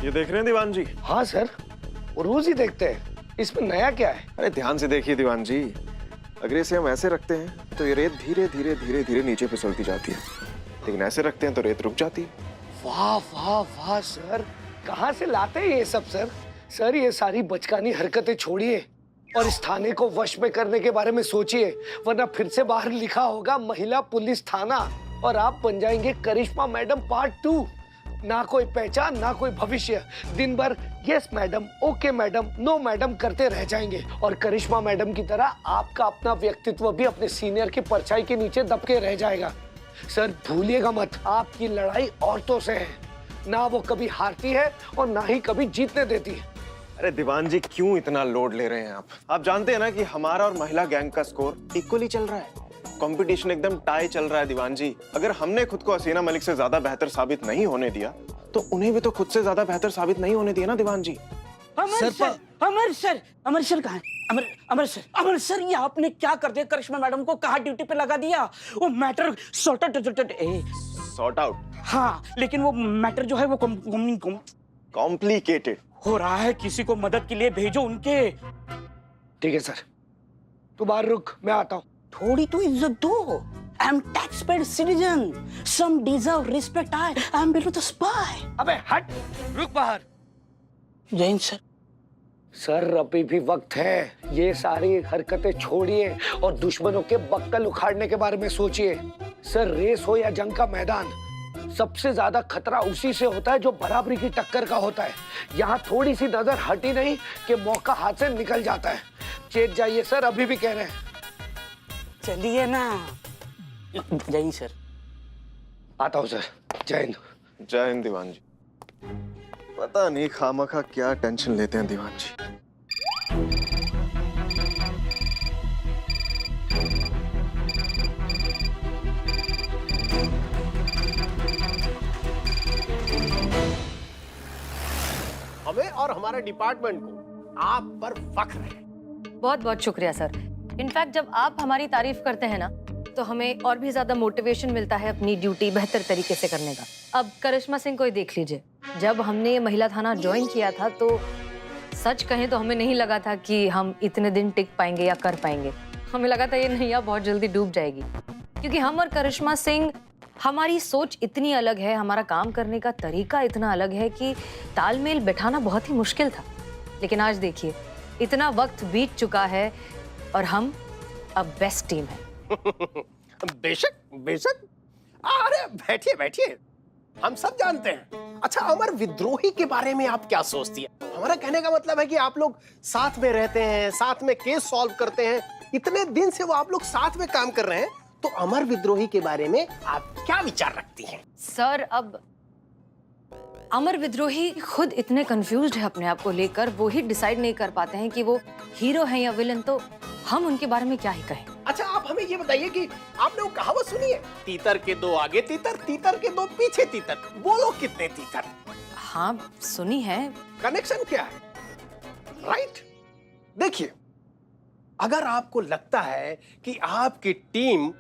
ये देख रहे हैं दीवान जी? हाँ सर, वो रोज ही देखते हैं। इसमें नया क्या है? अरे ध्यान से देखिए दीवान जी, अगर इसे हम ऐसे रखते हैं तो ये रेत धीरे धीरे धीरे धीरे नीचे फिसलती जाती है, लेकिन ऐसे रखते हैं तो रेत रुक जाती है। वाह वाह वाह सर, कहाँ से लाते हैं ये सब सर? सर ये सारी बचकानी हरकतें छोड़िए और इस थाने को वश में करने के बारे में सोचिए, वरना फिर से बाहर लिखा होगा महिला पुलिस थाना और आप बन जाएंगे करिश्मा मैडम पार्ट 2। ना कोई पहचान ना कोई भविष्य, दिन भर yes madam, okay madam, no madam करते रह जाएंगे और करिश्मा मैडम की तरह आपका अपना व्यक्तित्व भी अपने सीनियर की परछाई के नीचे दबके रह जाएगा। सर भूलिएगा मत, आपकी लड़ाई औरतों से है, ना वो कभी हारती है और ना ही कभी जीतने देती है। अरे दीवान जी क्यों इतना लोड ले रहे हैं आप जानते हैं ना कि हमारा और महिला गैंग का स्कोर इक्वली चल रहा है, कंपटीशन एकदम टाई चल रहा है दीवान जी। अगर हमने खुद को हसीना मलिक से ज्यादा बेहतर साबित नहीं होने दिया तो उन्हें भी तो खुद से ज्यादा बेहतर साबित नहीं होने दिया ना दीवान जी। अमर सर कहाँ है? अमर सर ये आपने क्या कर दिया? करिश्मा मैडम को कहाँ ड्यूटी पे लगा दिया? वो मैटर सॉर्ट आउट। हाँ, लेकिन वो मैटर जो है वो कॉम्प्लिकेटेड हो रहा है। किसी को मदद के लिए भेजो उनके। ठीक है सर, तू बाहर रुक, मैं आता हूँ। थोड़ी तो इज्जत दो। I am taxpayer citizen. Some deserve respect. I am below the spy. अबे हट, रुक बाहर। जय हिंद सर। सर अभी भी वक्त है, ये सारी हरकतें छोड़िए और दुश्मनों के बक्कल उखाड़ने के बारे में सोचिए। सर रेस हो या जंग का मैदान, सबसे ज्यादा खतरा उसी से होता है जो बराबरी की टक्कर का होता है। यहाँ थोड़ी सी नजर हटी नहीं कि मौका हाथ से निकल जाता है। चेत जाइए सर, अभी भी कह रहे हैं। चलिए ना। जय हिंद सर। आता हूँ सर। जय हिंद। जय हिंद दीवान जी। पता नहीं खामखा क्या टेंशन लेते हैं दीवान जी। हमें और हमारे डिपार्टमेंट को आप पर फख्र है। बहुत बहुत शुक्रिया सर। इनफैक्ट जब आप हमारी तारीफ करते हैं ना तो हमें और भी ज्यादा मोटिवेशन मिलता है अपनी ड्यूटी बेहतर तरीके से करने का। अब करिश्मा सिंह को ही देख लीजिए, जब हमने ये महिला थाना ज्वाइन किया था तो सच कहें तो हमें नहीं लगा था कि हम इतने दिन टिक पाएंगे या कर पाएंगे। हमें लगा था ये नैया बहुत जल्दी डूब जाएगी, क्योंकि हम और करिश्मा सिंह, हमारी सोच इतनी अलग है, हमारा काम करने का तरीका इतना अलग है कि तालमेल बैठाना बहुत ही मुश्किल था। लेकिन आज देखिए, इतना वक्त बीत चुका है और हम अब बेस्ट टीम है। बेशक बेशक। अरे बैठिए बैठिए, हम सब जानते हैं। अच्छा, अमर विद्रोही के बारे में आप क्या सोचती है? हमारा कहने का मतलब है कि आप लोग साथ में रहते हैं, साथ में केस सॉल्व करते हैं, इतने दिन से वो आप लोग साथ में काम कर रहे हैं, तो अमर विद्रोही के बारे में आप क्या विचार रखती हैं? सर अब अमर विद्रोही खुद इतने कंफ्यूज्ड है अपने आप को लेकर, वो ही डिसाइड नहीं कर पाते हैं कि वो हीरो हैं या विलन, तो हम उनके बारे में क्या ही कहें। अच्छा, आप हमें ये बताइए कि आपने वो कहावत सुनी है, तीतर के दो आगे तीतर, तीतर के दो पीछे तीतर, बोलो कितने तीतर? हाँ सुनी है। कनेक्शन क्या है? राइट। देखिए, अगर आपको लगता है कि आपकी टीम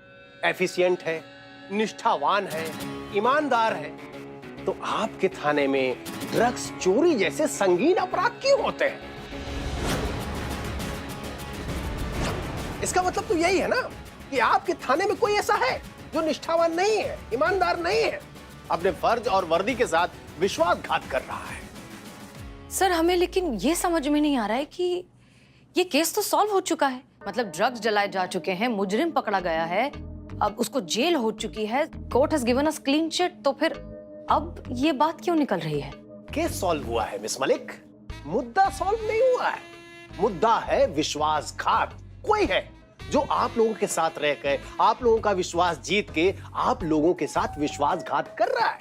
एफिशिएंट है, निष्ठावान है, ईमानदार है, तो आपके थाने में ड्रग्स चोरी जैसे संगीन अपराध क्यों होते हैं? इसका मतलब तो यही है ना कि आपके थाने में कोई ऐसा है जो निष्ठावान नहीं है, ईमानदार नहीं है, अपने फर्ज और वर्दी के साथ विश्वासघात कर रहा है। सर हमें लेकिन ये समझ में नहीं आ रहा है कि ये केस तो सॉल्व हो चुका है, मतलब ड्रग्स जलाए जा चुके हैं, मुजरिम पकड़ा गया है, अब उसको जेल हो चुकी है, court has given us clean chit, तो फिर अब ये बात क्यों निकल रही है? केस सॉल्व हुआ है मिस मलिक, मुद्दा सॉल्व नहीं हुआ है। मुद्दा है विश्वासघात। कोई है जो आप लोगों के साथ रहकर आप लोगों का विश्वास जीत के आप लोगों के साथ विश्वासघात कर रहा है।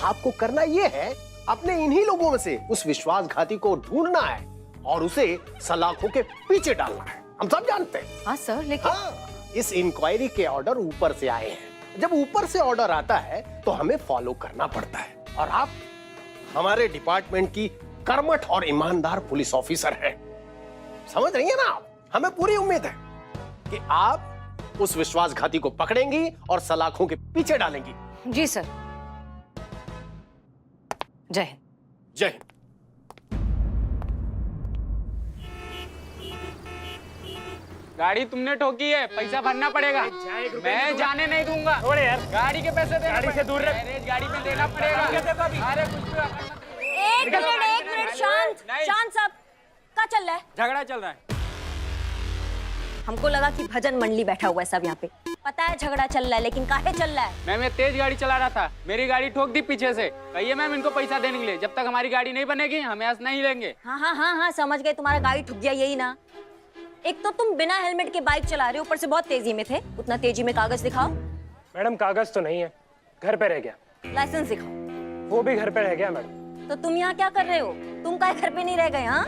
आपको करना यह है, अपने इन्हीं लोगों में से उस विश्वासघाती को ढूंढना है और उसे सलाखों के पीछे डालना है। हम सब जानते हैं। हाँ सर, लेकिन इस इंक्वायरी के ऑर्डर ऊपर से आए हैं। जब ऊपर से ऑर्डर आता है तो हमें फॉलो करना पड़ता है, और आप हमारे डिपार्टमेंट की कर्मठ और ईमानदार पुलिस ऑफिसर हैं। समझ रही है ना आप? हमें पूरी उम्मीद है कि आप उस विश्वासघाती को पकड़ेंगी और सलाखों के पीछे डालेंगी। जी सर। जय हिंद। जय हिंद। गाड़ी तुमने ठोकी है, पैसा भरना पड़ेगा। मैं जाने नहीं दूंगा। थोड़े यार, गाड़ी के पैसे देना। गाड़ी से दूर रह। गाड़ी पे देना पड़ेगा। अरे कुछ एक मिनट शांत शांत साहब, क्या चल रहा है? झगड़ा चल रहा है। हमको लगा कि भजन मंडली बैठा हुआ है सब यहाँ पे। पता है झगड़ा चल रहा है, लेकिन काहे चल रहा है? मैम, मैं तेज गाड़ी चला रहा था, मेरी गाड़ी ठोक दी पीछे से। कहिए मैम इनको पैसा देने के लिए, जब तक हमारी गाड़ी नहीं बनेगी हम यहाँ से नहीं लेंगे। हाँ, समझ गए, तुम्हारा गाड़ी ठुक गया यही ना। एक तो तुम बिना हेलमेट के बाइक चला रहे हो, ऊपर से बहुत तेजी में थे। उतना तेजी में कागज दिखाओ। मैडम कागज तो नहीं है, घर पे रह गया। लाइसेंस दिखाओ। वो भी घर पे रह गया मैडम। तो तुम यहाँ क्या कर रहे हो? तुम काहे घर पे नहीं रह गए? हाँ,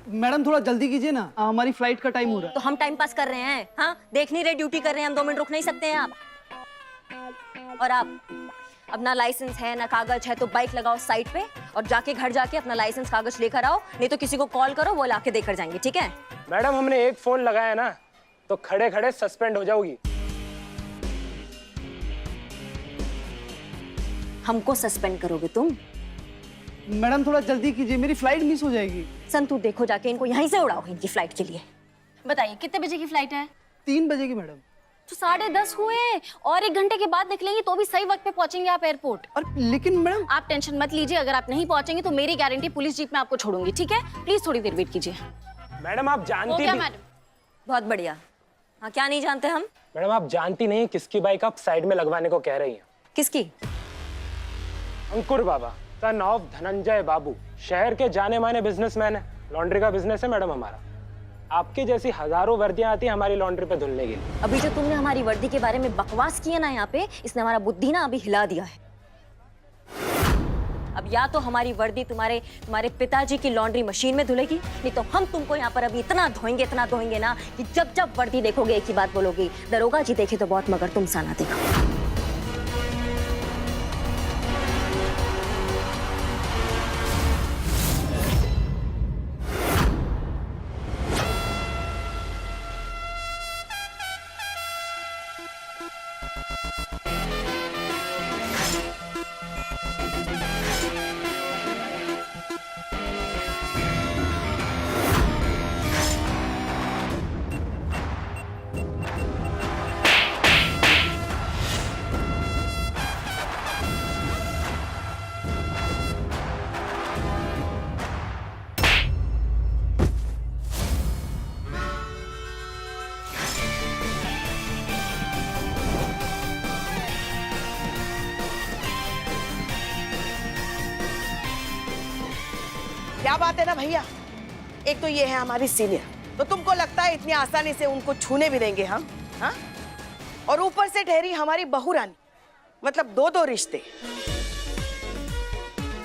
मैडम थोड़ा जल्दी कीजिए ना, हमारी फ्लाइट का टाइम हो रहा तो हम टाइम पास कर रहे हैं। हाँ, देख नहीं रहे ड्यूटी कर रहे हैं हम, 2 मिनट रुक नहीं सकते हैं आप? और आप, अब ना लाइसेंस है ना कागज है, तो बाइक लगाओ साइड पे और जाके घर जाके अपना लाइसेंस कागज लेकर आओ, नहीं तो किसी को कॉल करो, वो लाके देकर जाएंगे, ठीक है? मैडम हमने एक फोन लगाया ना, तो खड़े खड़े सस्पेंड हो जाओगी। हमको सस्पेंड करोगे तुम? मैडम थोड़ा जल्दी कीजिए, मेरी फ्लाइट मिस हो जाएगी। संतू देखो, जाके इनको यहीं से उड़ाओ इनकी फ्लाइट के लिए। बताइए कितने बजे की फ्लाइट है? 3 बजे की मैडम। तो 10:30 हुए और 1 घंटे के बाद निकलेंगे तो भी सही वक्त पे पहुंचेंगे आप एयरपोर्ट। और लेकिन मैडम, आप टेंशन मत लीजिए, अगर आप नहीं पहुंचेंगे तो मेरी गारंटी पुलिस जीप में आपको छोड़ूंगी, ठीक है? प्लीज थोड़ी देर वेट कीजिए। मैडम आप हो जानती गया भी... मैडम? बहुत बढ़िया। हाँ, क्या नहीं जानते हम? मैडम आप जानती नहीं किसकी बाइक आप साइड में लगवाने को कह रही हैं? किसकी? अंकुर बाबा, सन ऑफ धनंजय बाबू, शहर के जाने माने बिजनेसमैन है। लॉन्ड्री का बिजनेस है मैडम हमारा। आपकी जैसी हजारों वर्दियां आती हैं हमारी लॉन्ड्री पे धुलने के लिए। अभी जो तुमने हमारी वर्दी के बारे में बकवास किया ना यहाँ पे, इसने हमारा बुद्धि ना अभी हिला दिया है। अब या तो हमारी वर्दी तुम्हारे पिताजी की लॉन्ड्री मशीन में धुलेगी, नहीं तो हम तुमको यहाँ पर अभी इतना धोएंगे ना कि जब जब वर्दी देखोगे एक ही बात बोलोगी, दरोगा जी देखे तो बहुत मगर तुम सा ना देखो। क्या बात है ना भैया, एक तो ये है हमारी सीनियर, तो तुमको लगता है इतनी आसानी से उनको छूने भी देंगे हम? हाँ, और ऊपर से ठहरी हमारी बहू रानी, मतलब 2 रिश्ते।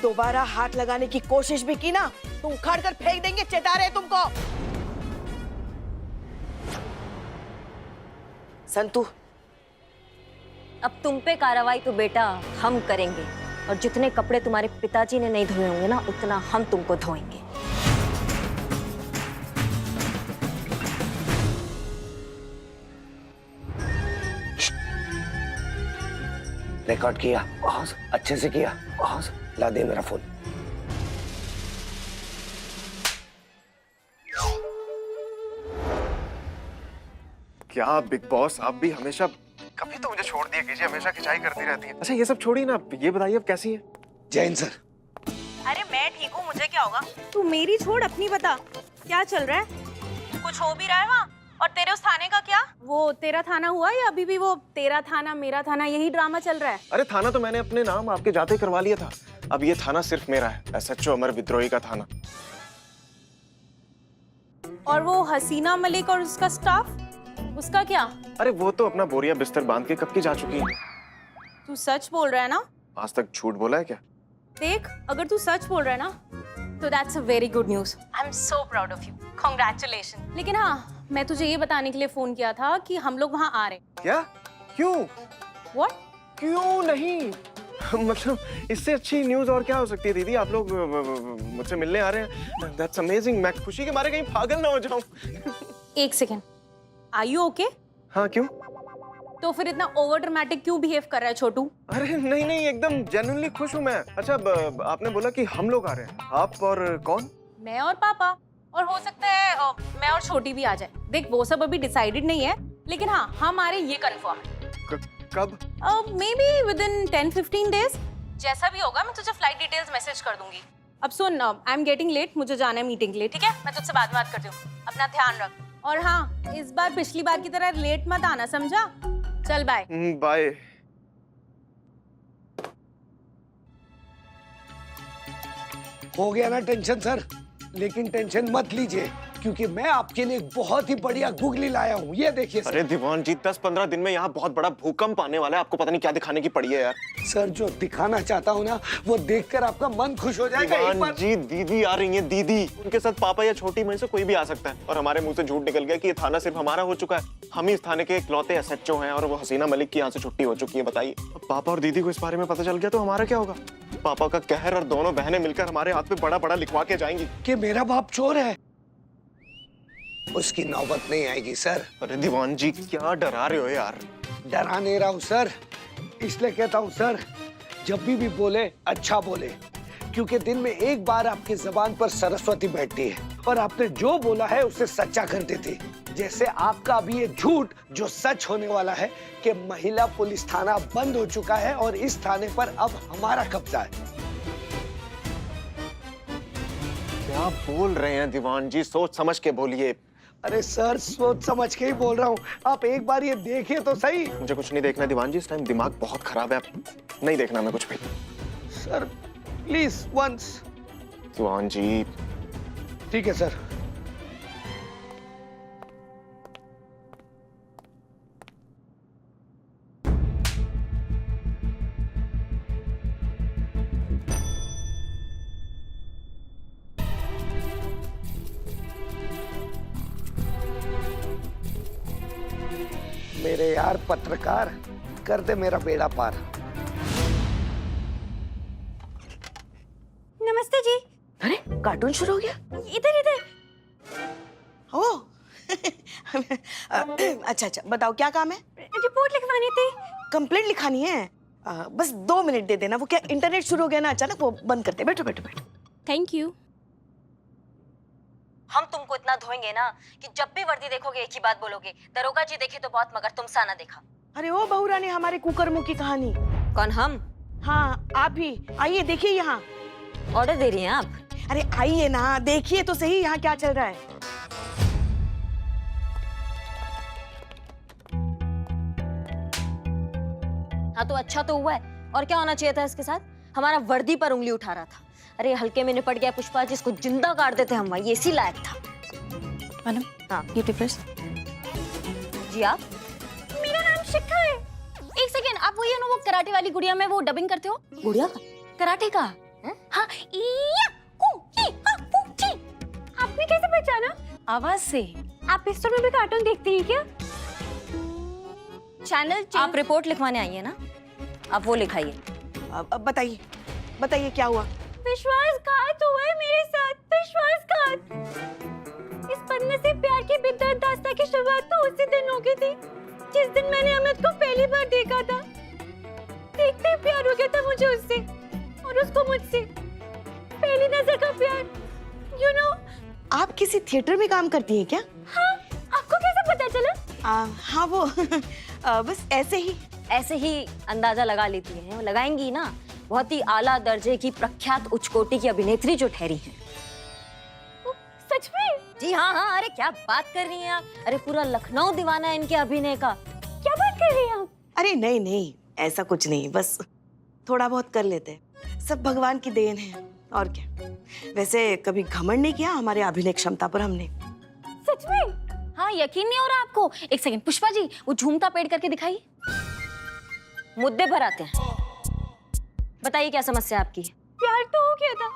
दोबारा हाथ लगाने की कोशिश भी की ना तो उखाड़ कर फेंक देंगे, चेता रहे तुमको। संतू, अब तुम पे कार्रवाई तो बेटा हम करेंगे, और जितने कपड़े तुम्हारे पिताजी ने नहीं धोए होंगे ना, उतना हम तुमको धोएंगे। रिकॉर्ड किया? बहुत अच्छे से किया। बहुत। ला दे मेरा फोन। क्या बिग बॉस, आप भी हमेशा, कभी तो मुझे छोड़ दिया कीजिए, हमेशा खिंचाई करती रहती है। अच्छा ये सब छोड़िए ना, ये बताइए अब कैसी है? जैन सर। अरे मैं ठीक हूँ, मुझे क्या होगा? तू मेरी छोड़, अपनी बता, क्या चल रहा है? कुछ हो भी रहा है वहाँ? और तेरे उस थाने का क्या? वो तेरा थाना हुआ या अभी भी वो तेरा थाना मेरा थाना यही ड्रामा चल रहा है? अरे थाना तो मैंने अपने नाम आपके जाते करवा लिया था, अब ये थाना सिर्फ मेरा है, SHO अमर विद्रोही का थाना। और वो हसीना मलिक और उसका स्टाफ, उसका क्या? अरे वो तो अपना बोरिया बिस्तर बांध के कब की जा चुकी है। तू सच बोल रहा है ना? आज तक झूठ बोला है क्या? देख, अगर तू सच बोल रहा है ना तो that's a very good news. I am so proud of you, congratulation. लेकिन हाँ, मैं तुझे ये बताने के लिए फोन किया था कि हम लोग वहाँ आ रहे हैं। क्या? क्यों? What? क्यों नहीं? मतलब इससे अच्छी न्यूज और क्या हो सकती है दीदी, आप लोग मुझसे मिलने आ रहे हैं, दैट्स अमेजिंग। मैं खुशी के मारे कहीं पागल ना हो जाऊं। एक सेकेंड, आर यू ओके? हाँ क्यों? तो फिर इतना ओवर ड्रामेटिक क्यों बिहेव कर रहा है छोटू? अरे नहीं नहीं, एकदम जेन्युइनली खुश हूँ मैं। अच्छा आपने बोला कि हम लोग आ रहे हैं, आप और कौन? मैं और पापा, और हो सकता है मैं और छोटी भी आ जाए। देख वो सब अभी डिसाइडेड नहीं है, लेकिन हाँ हम आ रहे ये कंफर्म है। कब? May be with in 10-15 days. जैसा भी होगा मैं तुझे फ्लाइट डिटेल्स मैसेज कर दूंगी। अब सुन, आई एम गेटिंग लेट, मुझे जाना है मीटिंग के लिए, ठीक है? मैं तुझसे बाद में बात करती हूँ, अपना ध्यान रख। और हाँ, इस बार पिछली बार की तरह लेट मत आना, समझा? चल बाय। बाय। हो गया ना टेंशन सर, लेकिन टेंशन मत लीजिए क्योंकि मैं आपके लिए एक बहुत ही बढ़िया गुगली लाया हूँ। ये देखिए सर। अरे दीवान जी, 10-15 दिन में यहाँ बहुत बड़ा भूकंप आने वाला है, आपको पता नहीं क्या दिखाने की पड़ी है यार। सर जो दिखाना चाहता हूँ ना वो देखकर आपका मन खुश हो जाएगा। एक दीवान बार जी, दीदी आ रही है, दीदी। उनके साथ पापा या छोटी में से कोई भी आ सकता है, और हमारे मुंह से झूठ निकल गया कि ये थाना सिर्फ हमारा हो चुका है। हम ही इस थाने के इकलौते एसएचओ हैं और वो हसीना मलिक की यहाँ से छुट्टी हो चुकी है। बताइए, अब पापा और दीदी को इस बारे में पता चल गया तो हमारा क्या होगा? पापा का कहर और दोनों बहनें मिलकर हमारे हाथ पे बड़ा बड़ा लिखवा के जाएंगी कि मेरा बाप चोर है। उसकी नौबत नहीं आएगी सर। अरे दीवान जी, क्या डरा रहे हो यार? डरा नहीं रहा हूँ सर, इसलिए कहता हूँ सर, जब भी बोले अच्छा बोले, क्योंकि दिन में एक बार आपकी जबान पर सरस्वती बैठती है और आपने जो बोला है उसे सच्चा कर देती। जैसे आपका अभी ये झूठ जो सच होने वाला है कि महिला पुलिस थाना बंद हो चुका है और इस थाने पर अब हमारा कब्जा है। क्या बोल रहे हैं दीवान जी? सोच समझ के बोलिए। अरे सर सोच समझ के ही बोल रहा हूँ, आप एक बार ये देखिए तो सही। मुझे कुछ नहीं देखना दीवान जी, इस टाइम दिमाग बहुत खराब है, आप नहीं देखना मैं कुछ भी। Sir please once. Diwan ji. ठीक है सर। मेरे यार पत्रकार, कर दे मेरा बेड़ा पार। नमस्ते जी। अरे कार्टून शुरू हो गया। इधर इधर। ओ अच्छा अच्छा, बताओ क्या काम है? रिपोर्ट लिखवानी थी। कंप्लेंट लिखानी है? बस 2 मिनट दे देना। वो क्या इंटरनेट शुरू हो गया ना अचानक, वो बंद करते। बैठो बैठो बैठो। Thank you. हम तुमको इतना धोएंगे ना कि जब भी वर्दी देखोगे एक ही बात बोलोगे, दरोगा जी देखे तो बहुत मगर तुम सा ना देखा। अरे ओ बहू रानी, हमारे कुकर मुंह की कहानी। कौन? हम? हाँ आप ही। आइए देखिए यहाँ। ऑर्डर दे रही हैं आप? अरे आइए ना, देखिए तो सही यहाँ क्या चल रहा है। हाँ तो अच्छा तो हुआ है, और क्या होना चाहिए था इसके साथ? हमारा वर्दी पर उंगली उठा रहा था। अरे हल्के में निपट गया पुष्पा, जिसको जिंदा काट देते हम वही, इसी लायक था। मैडम, हाँ ब्यूटी प्लीज। जी आप? मेरा नाम शिखा है। एक सेकेंड, आप वही है ना वो कराटे वाली गुड़िया में वो डबिंग करते हो? गुड़िया का? कराटे का? हाँ, इया, कू, की, हाँ, कू, की। आपने कैसे पहचाना? आवाज से। आप इस में भी कार्टून देखती हैं क्या? चैनल आप रिपोर्ट लिखवाने आई है ना, आप वो लिखाइए। अब बताइए बताइए क्या हुआ? विश्वासघात हुआ है मेरे साथ, विश्वासघात। इस पन्ने से प्यार की बेदर्द दास्तां की शुरुआत तो उसी दिन हो गई थी जिस दिन मैंने अमित को पहली बार देखा था। देखते ही प्यार हो गया था मुझे उससे और उसको मुझसे। पहली नजर का प्यार, you know। आप किसी थिएटर में काम करती हैं क्या? हाँ, आपको कैसे पता चला? हाँ वो बस ऐसे ही अंदाजा लगा लेती हैं, लगाएंगी ना। बहुत ही आला दर्जे की प्रख्यात उच्च कोटि की अभिनेत्री जो ठहरी हैं। सच में? जी हाँ हाँ। अरे क्या बात कर रही हैं आप? अरे पूरा लखनऊ दीवाना है इनके अभिनय का। क्या बात कर रही हैं आप? अरे नहीं नहीं, ऐसा कुछ नहीं, बस थोड़ा बहुत कर लेते हैं। सब भगवान की देन है और क्या। वैसे कभी घमंड नहीं किया हमारे अभिनय क्षमता पर हमने। सच में? हाँ, यकीन नहीं हो रहा आपको? एक सेकंड पुष्पा जी, वो झूमता पेड़ करके दिखाइए। मुद्दे पर आते हैं, बताइए क्या समस्या आपकी? प्यार तो हो गया था,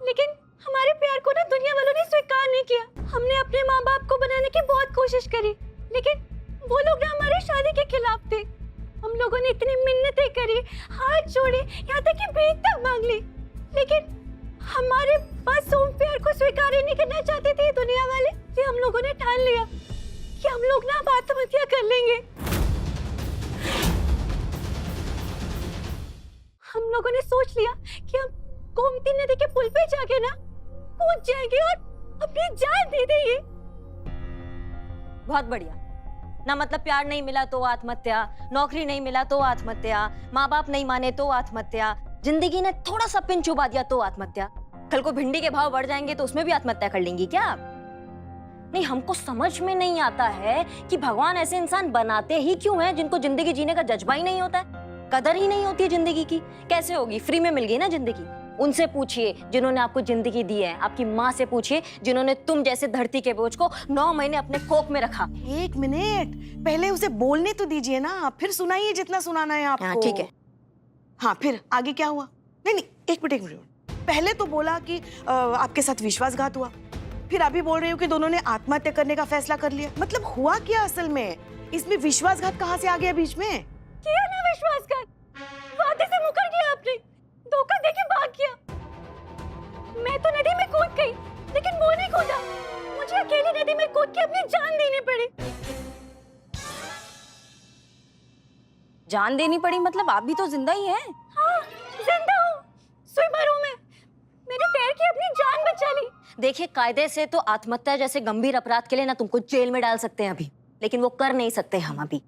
लेकिन हमारे प्यार को ना दुनिया वालों ने स्वीकार नहीं किया। हमने अपने माँ बाप को बनाने की बहुत कोशिश करी, लेकिन वो लोग ना हमारी शादी के खिलाफ थे। हम लोगों ने इतनी मिन्नतें करी, हाथ जोड़े, यहाँ तक कि भीख तक मांग ली, लेकिन हमारे मासूम प्यार को स्वीकार ही नहीं करना चाहते थे दुनिया वाले। फिर हम लोगों ने ठान लिया कि हम लोग ना बातों आत्महत्या कर लेंगे। हम लोगों ने सोच लिया कि हम गोमती नदी के पुल पे जाके ना कूद जाएंगे और अपनी जान दे देंगे। बहुत बढ़िया ना, मतलब प्यार नहीं मिला तो आत्महत्या, नौकरी नहीं मिला तो आत्महत्या, माँ बाप नहीं माने तो आत्महत्या, जिंदगी ने थोड़ा सा पिन चुबा दिया तो आत्महत्या, कल को भिंडी के भाव बढ़ जाएंगे तो उसमें भी आत्महत्या कर लेंगी क्या आप? नहीं, हमको समझ में नहीं आता है कि भगवान ऐसे इंसान बनाते ही क्यों हैं जिनको जिंदगी जीने का जज्बा ही नहीं होता है, कदर ही नहीं होती है जिंदगी की। कैसे होगी? फ्री में मिल गई ना जिंदगी। उनसे पूछिए जिन्होंने आपको जिंदगी दी है, आपकी माँ से पूछिए जिन्होंने तुम जैसे धरती के बोझ को 9 महीने अपने कोख में रखा। 1 मिनट, पहले उसे बोलने तो दीजिए ना, फिर सुनाइए जितना सुनाना है आपको। हाँ ठीक है। हाँ, फिर आगे क्या हुआ? नहीं, 1 मिनट। पहले तो बोला कि आपके साथ विश्वासघात हुआ, फिर अभी बोल रही हो कि दोनों ने आत्महत्या करने का फैसला कर लिया। मतलब हुआ क्या असल में? इसमें विश्वासघात कहाँ से आ गया बीच में? किया ना विश्वासघात, वादे से मुकर गया आपने, धोखा देके भाग गया। मैं तो नदी में कूद गई, लेकिन वो नहीं कूदा। मुझे अकेली नदी में कूद के अपनी जान देनी पड़ी। जान देनी पड़ी मतलब आप भी तो जिंदा ही हैं। हाँ, जिंदा हूँ, स्विमर हूँ मैं। मैंने तैर के अपनी जान बचा ली। देखिए, कायदे से तो आत्महत्या जैसे गंभीर अपराध के लिए ना तुमको जेल में डाल सकते हैं अभी, लेकिन वो कर नहीं सकते हम अभी।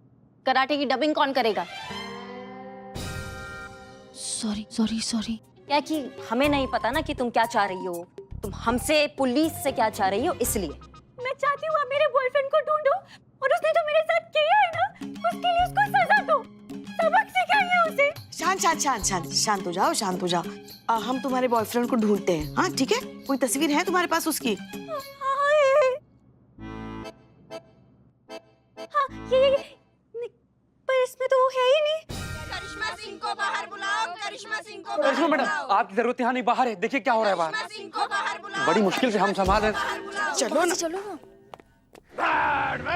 कराटे की डबिंग कौन करेगा? सॉरी। क्या कि हमें नहीं पता ना कि तुम क्या चाह रही हो, तुम हमसे पुलिस से क्या चाह रही हो, इसलिए। मैं चाहती हूँ आप मेरे बॉयफ्रेंड को ढूंढो, और उसने जो मेरे साथ किया है ना, उसके लिए उसको सजा दो, सबक सिखाइए उसे। शांत हो जाओ, शांत हो जाओ। हम तुम्हारे बॉयफ्रेंड को ढूंढते हैं। हाँ ठीक है, कोई तस्वीर है तुम्हारे पास उसकी? हाँ, ये पर इसमें तो वो है ही नहीं। करिश्मा सिंह को बाहर बुलाओ, करिश्मा सिंह को करिश्मा मैडम, आपकी जरूरत यहाँ नहीं, बाहर है, देखिए क्या हो रहा है बाहर। सिंह को बाहर बुलाओ। बड़ी मुश्किल से हम संभाल रहे हैं। चलो ना।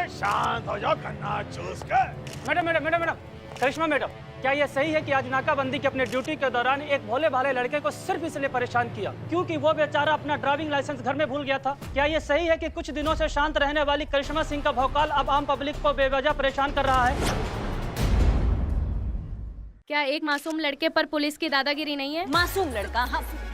शांत हो जाओ, गन्ना चूस कर। मैडम, करिश्मा मैडम, क्या ये सही है कि आज नाकाबंदी के अपने ड्यूटी के दौरान एक भोले भाले लड़के को सिर्फ इसलिए परेशान किया क्योंकि वो बेचारा अपना ड्राइविंग लाइसेंस घर में भूल गया था? क्या ये सही है कि कुछ दिनों से शांत रहने वाली करिश्मा सिंह का भौकाल अब आम पब्लिक को बेवजह परेशान कर रहा है? क्या एक मासूम लड़के पर पुलिस की दादागिरी नहीं है? मासूम लड़का?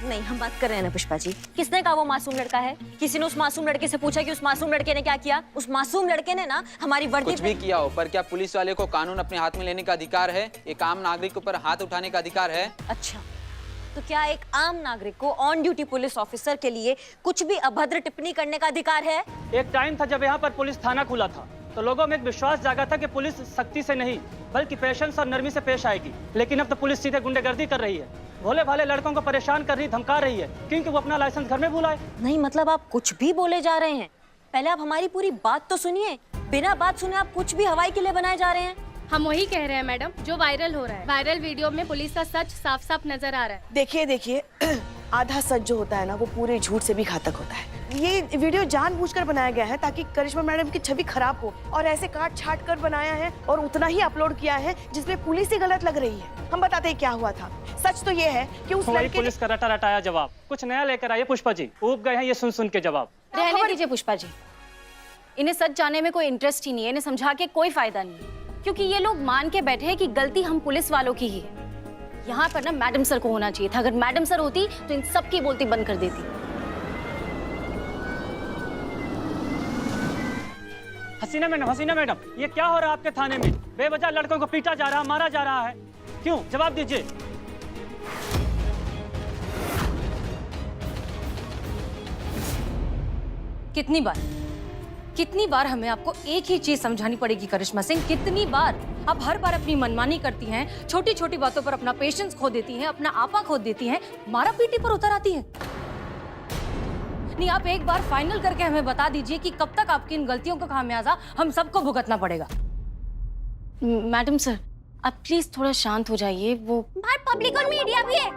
नहीं, हम बात कर रहे हैं ना पुष्पा जी, किसने कहा वो मासूम लड़का है? किसी ने उस मासूम लड़के से पूछा कि उस मासूम लड़के ने क्या किया? उस मासूम लड़के ने ना हमारी वर्दी कुछ भी किया हो, पर क्या पुलिस वाले को कानून अपने हाथ में लेने का अधिकार है? एक आम नागरिक पर हाथ उठाने का अधिकार है? अच्छा, तो क्या एक आम नागरिक को ऑन ड्यूटी पुलिस ऑफिसर के लिए कुछ भी अभद्र टिप्पणी करने का अधिकार है? एक टाइम था जब यहाँ पर पुलिस थाना खुला था तो लोगों में एक विश्वास जागा था कि पुलिस सख्ती से नहीं बल्कि पेशेंस और नरमी से पेश आएगी, लेकिन अब तो पुलिस सीधे गुंडागर्दी कर रही है, भोले भाले लड़कों को परेशान कर रही, धमका रही है क्योंकि वो अपना लाइसेंस घर में भूला है। नहीं, मतलब आप कुछ भी बोले जा रहे हैं। पहले आप हमारी पूरी बात तो सुनिए, बिना बात सुने आप कुछ भी हवाई के लिए बनाए जा रहे हैं। हम वही कह रहे हैं मैडम जो वायरल हो रहा है। वायरल वीडियो में पुलिस का सच साफ साफ नजर आ रहा है। देखिए आधा सच जो होता है ना, वो पूरे झूठ से भी घातक होता है। ये वीडियो जानबूझकर बनाया गया है ताकि करिश्मा मैडम की छवि खराब हो, और ऐसे काट छाट कर बनाया है और उतना ही अपलोड किया है जिसमें पुलिस ही गलत लग रही है। हम बताते हैं क्या हुआ था। सच तो ये है कि उस लड़के पुलिस का रटा रटाया जवाब कुछ नया लेकर आइए पुष्पा जी, ऊब गए हैं ये सुन के जवाब। रहने दीजिए पुष्पा जी, इन्हें सच जानने में कोई इंटरेस्ट ही नहीं है, इन्हें समझा के कोई फायदा नहीं है, क्योंकि ये लोग मान के बैठे हैं कि गलती हम पुलिस वालों की ही है। यहाँ पर ना मैडम सर को होना चाहिए था, अगर मैडम सर होती तो इन सब की बोलती बंद कर देती। हसीना मैडम, ये क्या हो रहा है आपके थाने में? बेवजह लड़कों को पीटा जा रहा, मारा जा रहा है, क्यों? जवाब दीजिए। कितनी बार हमें आपको एक ही चीज समझानी पड़ेगी करिश्मा सिंह? कितनी बार? आप हर बार अपनी मनमानी करती हैं, छोटी छोटी बातों पर अपना पेशेंस खो देती हैं, अपना आपा खो देती हैं, मारा पीटी पर उतर आती हैं। नहीं, आप एक बार फाइनल करके हमें बता दीजिए कि कब तक आपकी इन गलतियों का खामियाजा हम सबको भुगतना पड़ेगा। मैडम सर, आप प्लीज थोड़ा शांत हो जाइए। वो बाहर पब्लिक और मीडिया भी है।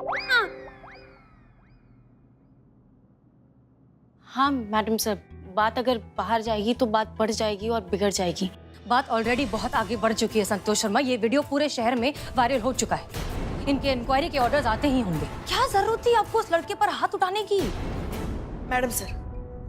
हाँ मैडम सर, बात अगर बाहर जाएगी तो बात बढ़ जाएगी और बिगड़ जाएगी। बात ऑलरेडी बहुत आगे बढ़ चुकी है संतोष शर्मा, ये वीडियो पूरे शहर में वायरल हो चुका है, इनके इंक्वायरी के ऑर्डर्स आते ही होंगे। क्या जरूरत थी आपको उस लड़के पर हाथ उठाने की? मैडम सर,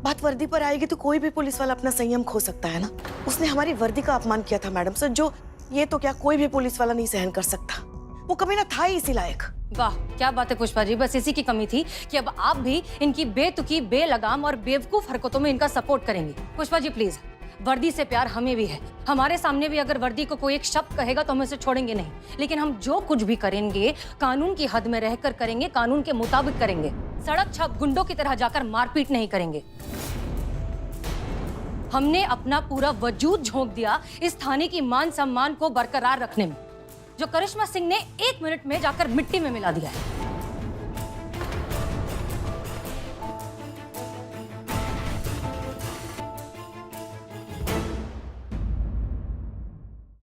बात वर्दी पर आएगी तो कोई भी पुलिस वाला अपना संयम खो सकता है ना। उसने हमारी वर्दी का अपमान किया था मैडम सर, जो ये तो क्या कोई भी पुलिस वाला नहीं सहन कर सकता। वो कभी ना था ही इसी लायक। वाह क्या बात है पुष्पा जी, बस इसी की कमी थी कि अब आप भी इनकी बेतुकी, बेलगाम और बेवकूफ हरकतों में इनका सपोर्ट करेंगी। पुष्पा जी प्लीज, वर्दी से प्यार हमें भी है। हमारे सामने भी अगर वर्दी को कोई एक शब्द कहेगा तो हम इसे छोड़ेंगे नहीं, लेकिन हम जो कुछ भी करेंगे कानून की हद में रहकर करेंगे, कानून के मुताबिक करेंगे। सड़क छप गुंडों की तरह जाकर मारपीट नहीं करेंगे। हमने अपना पूरा वजूद झोंक दिया इस थाने की मान सम्मान को बरकरार रखने में, जो करिश्मा सिंह ने 1 मिनट में जाकर मिट्टी में मिला दिया है।